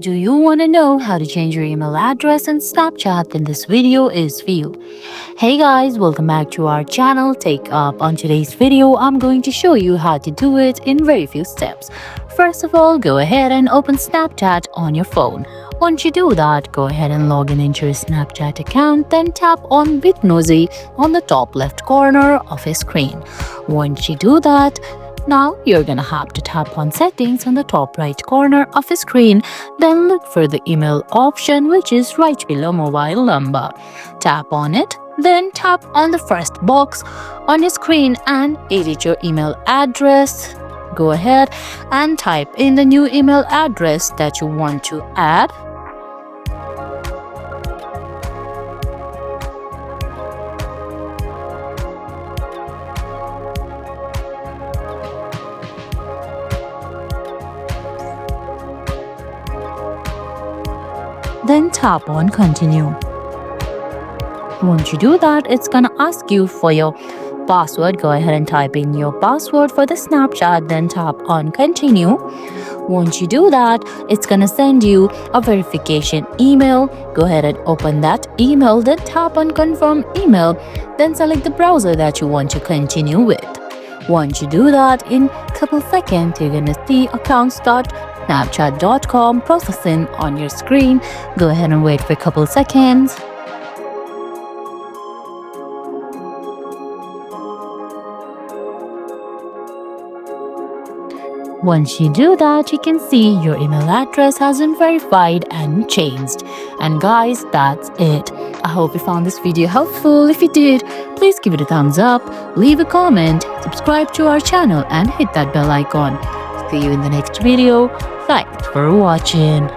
Do you want to know how to change your email address in Snapchat? Then this video is for you. Hey guys, welcome back to our channel TechUp. On today's video, I'm going to show you how to do it in very few steps. First of all, go ahead and open Snapchat on your phone. Once you do that, go ahead and log in into your Snapchat account, then tap on Bitnosy on the top left corner of your screen. Once you do that, now you're gonna have to tap on settings on the top right corner of the screen, then look for the email option which is right below mobile number. Tap on it, then tap on the first box on your screen and edit your email address. Go ahead and type in the new email address that you want to add. Then tap on continue. Once you do that, it's gonna ask you for your password. Go ahead and type in your password for the Snapchat, then tap on continue. Once you do that, it's gonna send you a verification email. Go ahead and open that email, then tap on confirm email, then select the browser that you want to continue with. Once you do that, in a couple seconds, you're gonna see accounts.snapchat.com processing on your screen. Go ahead and wait for a couple seconds. Once you do that, you can see your email address has been verified and changed. And guys, that's it. I hope you found this video helpful. If you did, please give it a thumbs up, leave a comment, subscribe to our channel and hit that bell icon. See you in the next video. Thanks for watching.